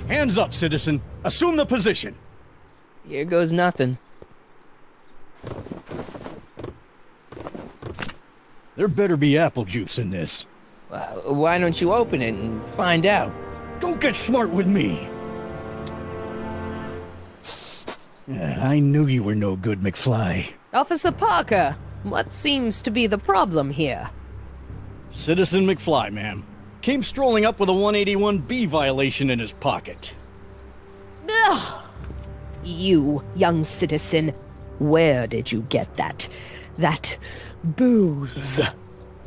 Hands up, citizen. Assume the position. Here goes nothing. There better be apple juice in this. Why don't you open it and find out? Don't get smart with me. I knew you were no good, McFly. Officer Parker, what seems to be the problem here? Citizen McFly, ma'am. Came strolling up with a 181B violation in his pocket. Ugh. You, young citizen, where did you get that booze?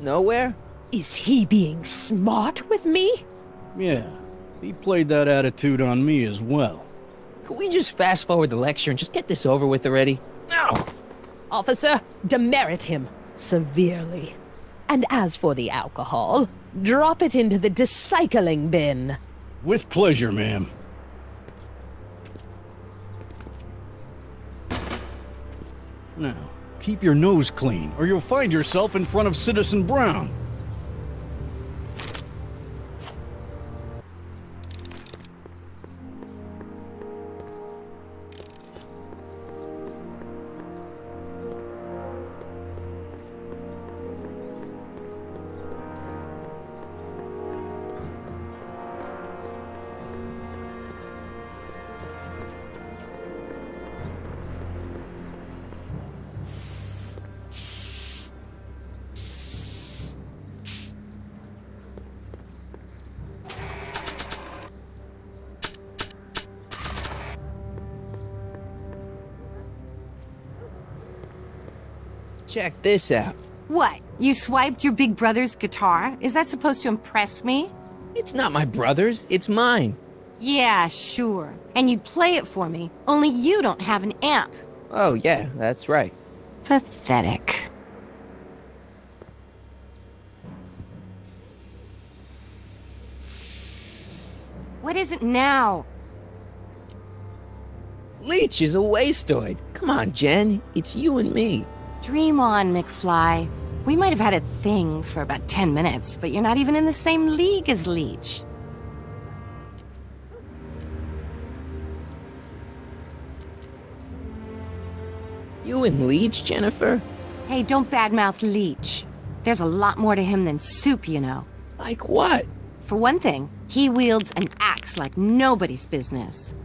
Nowhere? Is he being smart with me? Yeah, he played that attitude on me as well. Could we just fast forward the lecture and just get this over with already? No! Officer, demerit him severely. And as for the alcohol, drop it into the recycling bin. With pleasure, ma'am. Now, keep your nose clean, or you'll find yourself in front of Citizen Brown. Check this out. What? You swiped your big brother's guitar? Is that supposed to impress me? It's not my brother's, it's mine. Yeah, sure. And you'd play it for me, only you don't have an amp. Oh yeah, that's right. Pathetic. What is it now? Leech is a wastoid. Come on, Jen. It's you and me. Dream on, McFly. We might have had a thing for about 10 minutes, but you're not even in the same league as Leech. You and Leech, Jennifer? Hey, don't badmouth Leech. There's a lot more to him than soup, you know. Like what? For one thing, he wields an axe like nobody's business.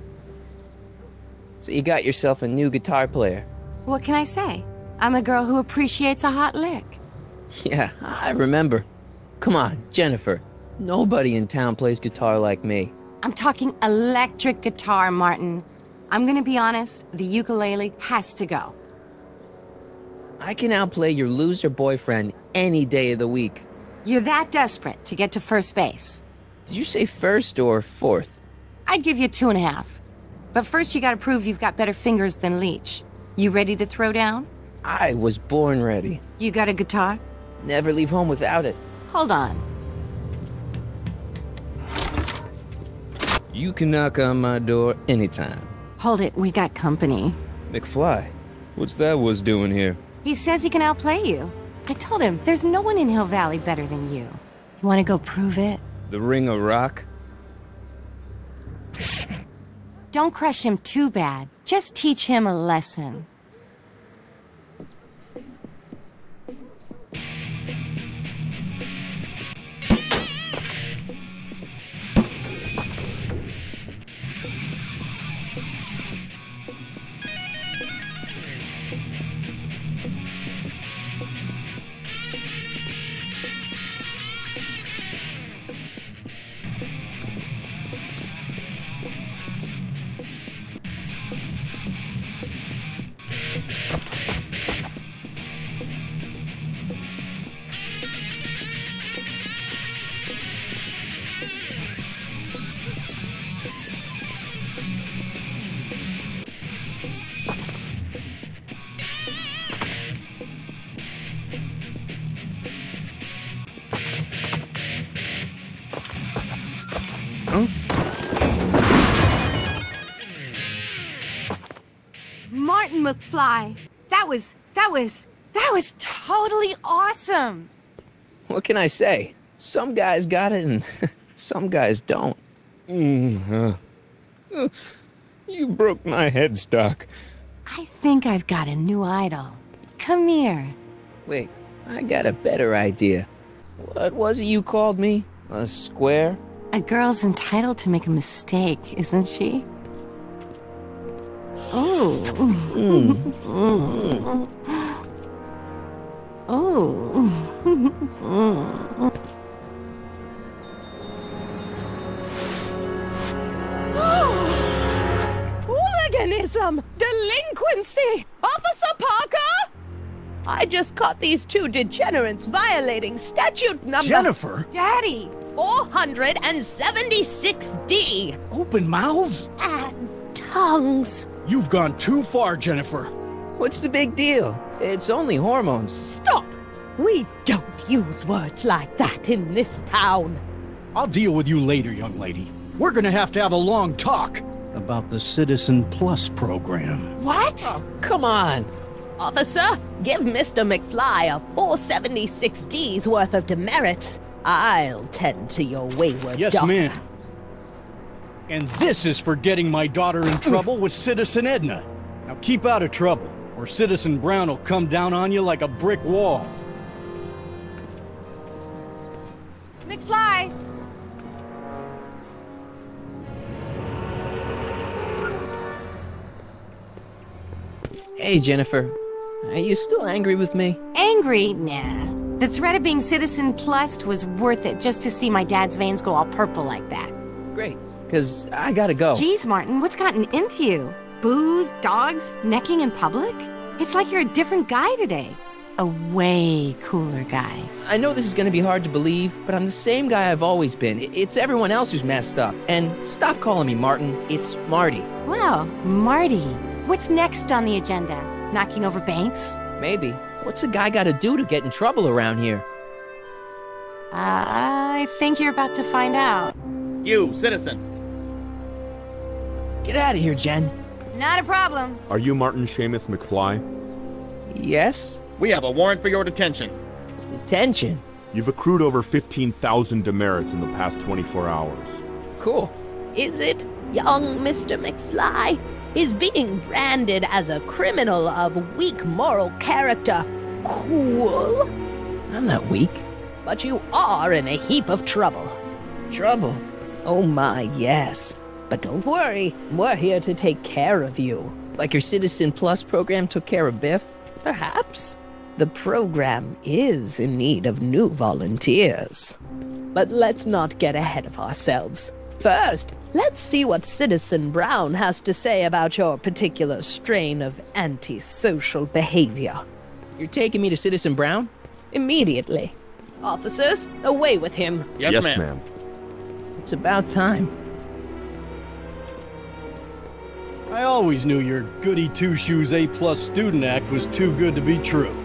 So you got yourself a new guitar player. What can I say? I'm a girl who appreciates a hot lick. Yeah, I remember. Come on, Jennifer. Nobody in town plays guitar like me. I'm talking electric guitar, Martin. I'm gonna be honest, the ukulele has to go. I can outplay your loser boyfriend any day of the week. You're that desperate to get to first base. Did you say first or fourth? I'd give you 2.5. But first you gotta prove you've got better fingers than Leech. You ready to throw down? I was born ready. You got a guitar? Never leave home without it. Hold on. You can knock on my door anytime. Hold it, we got company. McFly, what's that was doing here? He says he can outplay you. I told him there's no one in Hill Valley better than you. You wanna go prove it? The Ring of Rock? Don't crush him too bad. Just teach him a lesson. Martin McFly, that was totally awesome. What can I say? Some guys got it and some guys don't. You broke my headstock. I think I've got a new idol. Come here. Wait, I got a better idea. What was it you called me? A square? A girl's entitled to make a mistake, isn't she? Oh. Oh. Hooliganism! Delinquency! Officer Parker! I just caught these two degenerates violating statute number... Jennifer? Daddy! 476D! Open mouths? And tongues! You've gone too far, Jennifer. What's the big deal? It's only hormones. Stop! We don't use words like that in this town. I'll deal with you later, young lady. We're gonna have a long talk about the Citizen Plus program. What? Oh, come on. Officer, give Mr. McFly a 476D's worth of demerits. I'll tend to your wayward Yes, daughter. ma'am. And this is for getting my daughter in trouble with Citizen Edna. Now keep out of trouble, or Citizen Brown will come down on you like a brick wall. McFly! Hey, Jennifer. Are you still angry with me? Angry? Nah. The threat of being Citizen Plus was worth it just to see my dad's veins go all purple like that. Great, because I gotta go. Geez, Martin, what's gotten into you? Booze, dogs, necking in public? It's like you're a different guy today. A way cooler guy. I know this is gonna be hard to believe, but I'm the same guy I've always been. It's everyone else who's messed up. And stop calling me Martin. It's Marty. Well, Marty, what's next on the agenda? Knocking over banks? Maybe. What's a guy gotta do to get in trouble around here? I think you're about to find out. You, citizen. Get out of here, Jen. Not a problem. Are you Martin Seamus McFly? Yes? We have a warrant for your detention. Detention. You've accrued over 15,000 demerits in the past 24 hours. Cool. Is it, young Mr. McFly? Is being branded as a criminal of weak moral character cool? I'm not weak. But you are in a heap of trouble. Trouble? Oh my, yes. But don't worry, we're here to take care of you. Like your Citizen Plus program took care of Biff? Perhaps. The program is in need of new volunteers. But let's not get ahead of ourselves. First, let's see what Citizen Brown has to say about your particular strain of antisocial behavior. You're taking me to Citizen Brown? Immediately. Officers, away with him. Yes, ma'am. It's about time. I always knew your goody two-shoes A+ student act was too good to be true.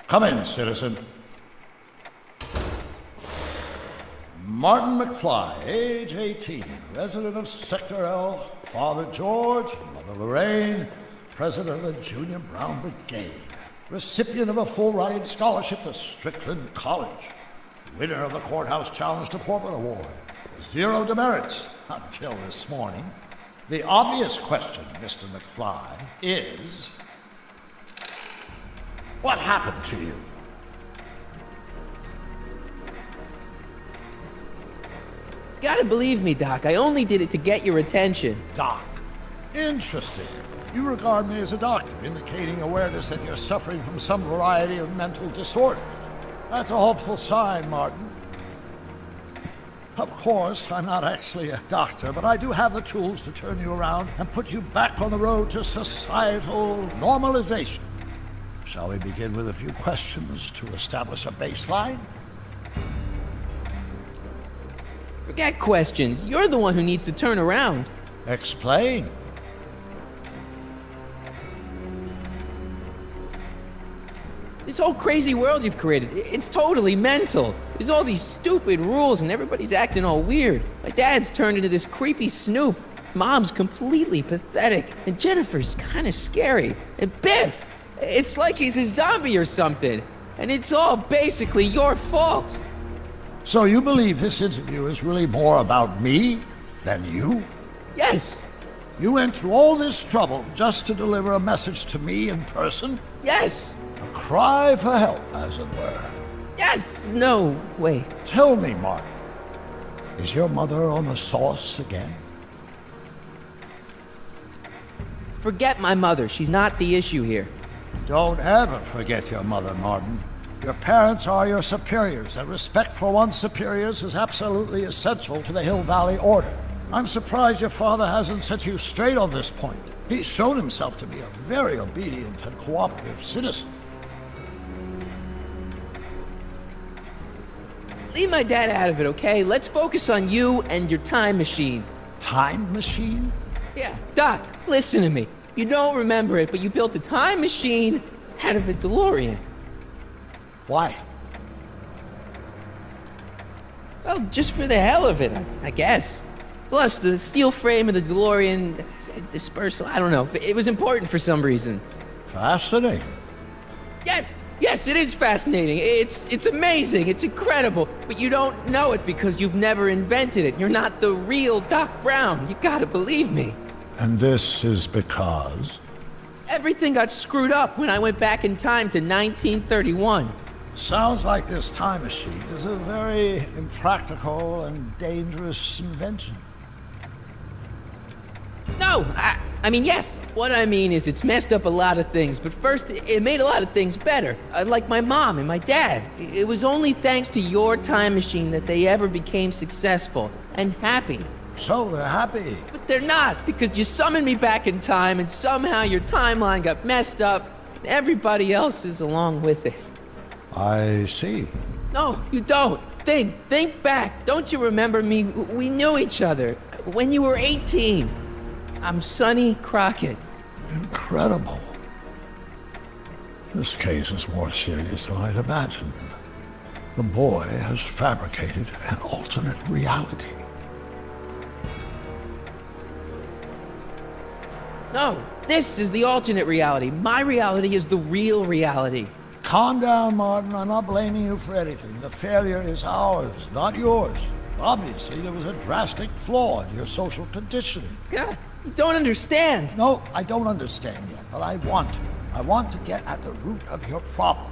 Come in, citizen. Martin McFly, age 18, resident of Sector L, Father George, Mother Lorraine, president of the Junior Brown Brigade, recipient of a full-ride scholarship to Strickland College, winner of the Courthouse Challenge Deportment Award, 0 demerits until this morning. The obvious question, Mr. McFly, is... what happened to you? Gotta believe me, Doc. I only did it to get your attention. Doc. Interesting. You regard me as a doctor, indicating awareness that you're suffering from some variety of mental disorder. That's a hopeful sign, Martin. Of course, I'm not actually a doctor, but I do have the tools to turn you around and put you back on the road to societal normalization. Shall we begin with a few questions to establish a baseline? Forget questions. You're the one who needs to turn around. Explain. This whole crazy world you've created, it's totally mental. There's all these stupid rules and everybody's acting all weird. My dad's turned into this creepy snoop. Mom's completely pathetic. And Jennifer's kind of scary. And Biff, it's like he's a zombie or something. And it's all basically your fault. So you believe this interview is really more about me than you? Yes. You went through all this trouble just to deliver a message to me in person? Yes. A cry for help, as it were. Yes. No, wait. Tell me, Marty, is your mother on the sauce again? Forget my mother. She's not the issue here. Don't ever forget your mother, Martin. Your parents are your superiors, and respect for one's superiors is absolutely essential to the Hill Valley Order. I'm surprised your father hasn't set you straight on this point. He's shown himself to be a very obedient and cooperative citizen. Leave my dad out of it, okay? Let's focus on you and your time machine. Time machine? Yeah, Doc, listen to me. You don't remember it, but you built a time machine out of a DeLorean. Why? Well, just for the hell of it, I guess. Plus, the steel frame of the DeLorean dispersal, I don't know. It was important for some reason. Fascinating. Yes, it is fascinating. It's amazing. It's incredible. But you don't know it because you've never invented it. You're not the real Doc Brown. You gotta believe me. And this is because? Everything got screwed up when I went back in time to 1931. Sounds like this time machine is a very impractical and dangerous invention. No, I mean, yes. What I mean is it's messed up a lot of things, but first, it made a lot of things better. Like my mom and my dad. It was only thanks to your time machine that they ever became successful and happy. So they're happy. But they're not, because you summoned me back in time and somehow your timeline got messed up. And everybody else is along with it. I see. No, you don't. Think back. Don't you remember me? We knew each other when you were 18. I'm Sonny Crockett. Incredible. This case is more serious than I'd imagined. The boy has fabricated an alternate reality. No, this is the alternate reality. My reality is the real reality. Calm down, Martin. I'm not blaming you for anything. The failure is ours, not yours. Obviously, there was a drastic flaw in your social conditioning. God, you don't understand. No, I don't understand yet, but I want to. I want to get at the root of your problem.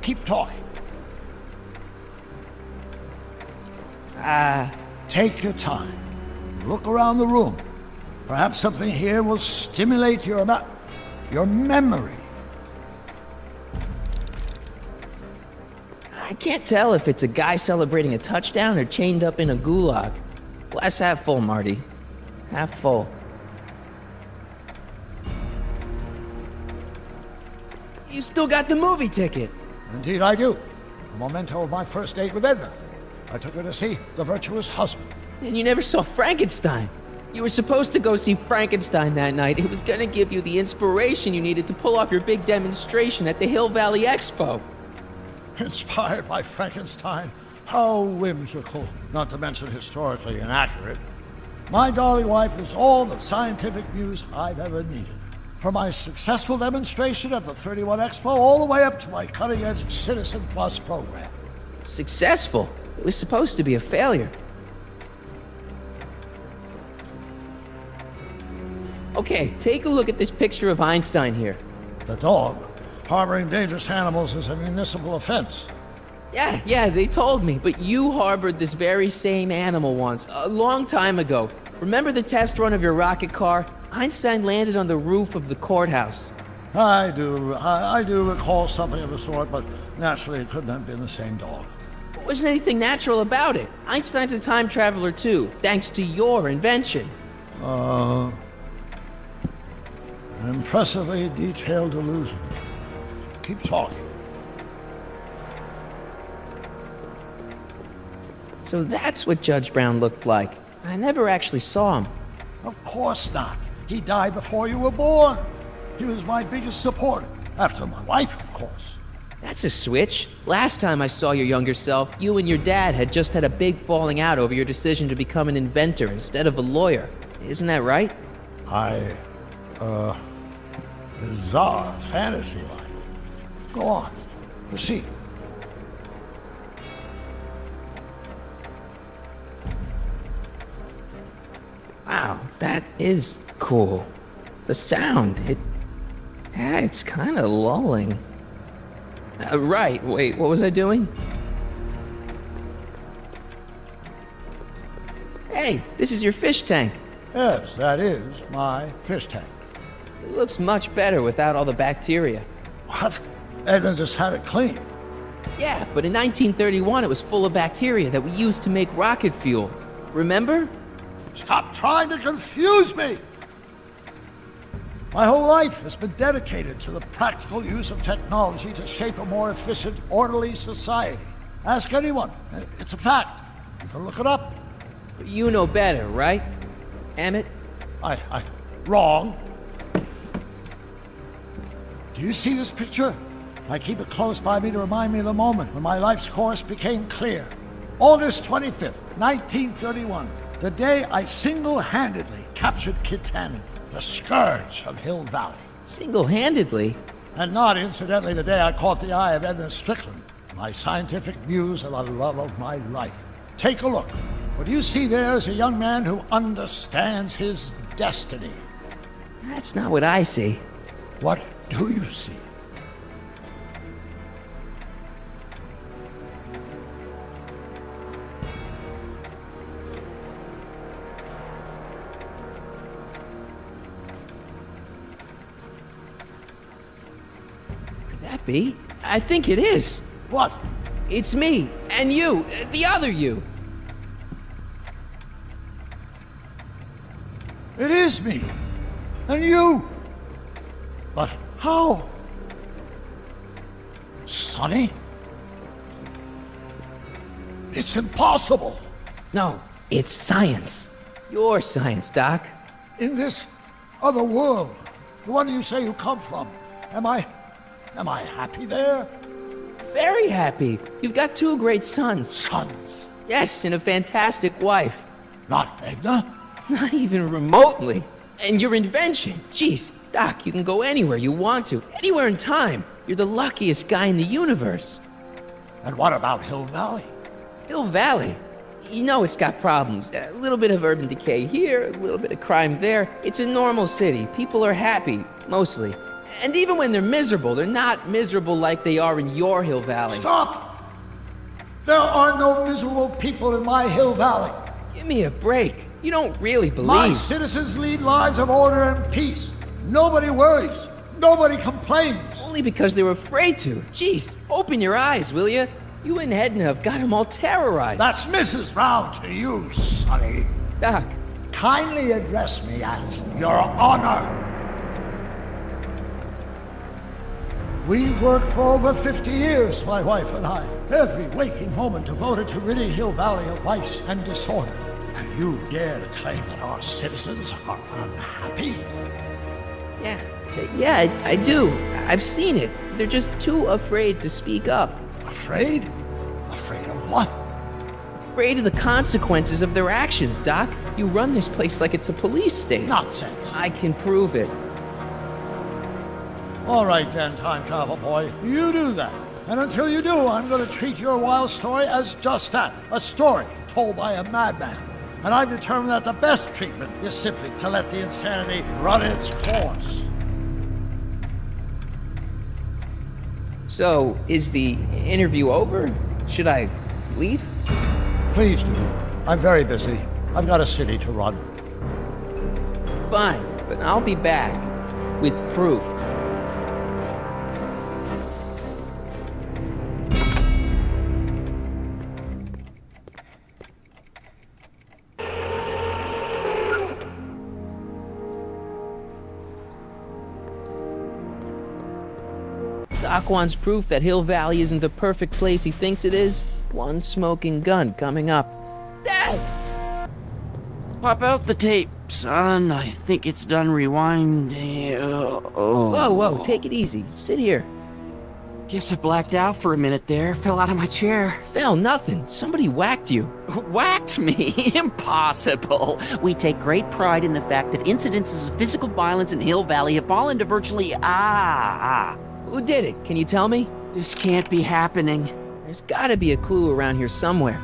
Keep talking. Take your time. Look around the room. Perhaps something here will stimulate your memory. I can't tell if it's a guy celebrating a touchdown or chained up in a gulag. Glass half full, Marty. Half full. You still got the movie ticket. Indeed I do. A memento of my first date with Edna. I took her to see The Virtuous Husband. And you never saw Frankenstein. You were supposed to go see Frankenstein that night. It was gonna give you the inspiration you needed to pull off your big demonstration at the Hill Valley Expo. Inspired by Frankenstein? How whimsical, not to mention historically inaccurate. My darling wife is all the scientific muse I've ever needed. From my successful demonstration at the 31 Expo all the way up to my cutting-edge Citizen Plus program. Successful? It was supposed to be a failure. Okay, take a look at this picture of Einstein here. The dog? Harboring dangerous animals is a municipal offense. Yeah, they told me, but you harbored this very same animal once, a long time ago. Remember the test run of your rocket car? Einstein landed on the roof of the courthouse. I do recall something of the sort, but naturally it couldn't have been the same dog. There wasn't anything natural about it. Einstein's a time traveler too, thanks to your invention. An impressively detailed illusion. Keep talking. So that's what Judge Brown looked like. I never actually saw him. Of course not. He died before you were born. He was my biggest supporter, after my wife, of course. That's a switch. Last time I saw your younger self, you and your dad had just had a big falling out over your decision to become an inventor instead of a lawyer. Isn't that right? Bizarre fantasy life. Go on. Proceed. Wow, that is cool. The sound, it's kind of lulling. Right, wait, what was I doing? Hey, this is your fish tank. Yes, that is my fish tank. It looks much better without all the bacteria. What? Edna just had it cleaned. Yeah, but in 1931 it was full of bacteria that we used to make rocket fuel. Remember? Stop trying to confuse me! My whole life has been dedicated to the practical use of technology to shape a more efficient, orderly society. Ask anyone. It's a fact. You can look it up. But you know better, right? Emmet? Wrong. Do you see this picture? I keep it close by me to remind me of the moment when my life's course became clear. August 25th, 1931. The day I single-handedly captured Kit Tannen, the scourge of Hill Valley. Single-handedly? And not incidentally the day I caught the eye of Edna Strickland, my scientific muse and the love of my life. Take a look. What you see there is a young man who understands his destiny. That's not what I see. What do you see? That be? I think it is. What? It's me, and you, the other you. It is me. And you. But how? Sonny? It's impossible. No, it's science. Your science, Doc. In this other world, the one you say you come from, am I happy there? Very happy. You've got 2 great sons. Sons? Yes, and a fantastic wife. Not Edna? Not even remotely. And your invention. Jeez, Doc, you can go anywhere you want to. Anywhere in time. You're the luckiest guy in the universe. And what about Hill Valley? Hill Valley? You know it's got problems. A little bit of urban decay here, a little bit of crime there. It's a normal city. People are happy, mostly. And even when they're miserable, they're not miserable like they are in your Hill Valley. Stop! There are no miserable people in my Hill Valley. Give me a break. You don't really believe... My citizens lead lives of order and peace. Nobody worries. Nobody complains. Only because they were afraid to. Jeez, open your eyes, will you? You and Edna have got them all terrorized. That's Mrs. Brown to you, Sonny. Doc. Kindly address me as Your Honor. We've worked for over 50 years, my wife and I. Every waking moment devoted to ridding Hill Valley of vice and disorder. And you dare to claim that our citizens are unhappy? Yeah, I do. I've seen it. They're just too afraid to speak up. Afraid? Afraid of what? Afraid of the consequences of their actions, Doc. You run this place like it's a police state. Nonsense. I can prove it. All right then, time travel boy. You do that. And until you do, I'm going to treat your wild story as just that. A story told by a madman. And I've determined that the best treatment is simply to let the insanity run its course. So, is the interview over? Should I leave? Please do. I'm very busy. I've got a city to run. Fine, but I'll be back with proof. Doc wants proof that Hill Valley isn't the perfect place he thinks it is. One smoking gun coming up. Dad! Pop out the tape, son. I think it's done rewinding. Whoa, take it easy. Sit here. Guess I blacked out for a minute there. Fell out of my chair. Fell nothing. Somebody whacked you. Whacked me? Impossible. We take great pride in the fact that incidences of physical violence in Hill Valley have fallen to virtually... Who did it? Can you tell me? This can't be happening. There's gotta be a clue around here somewhere.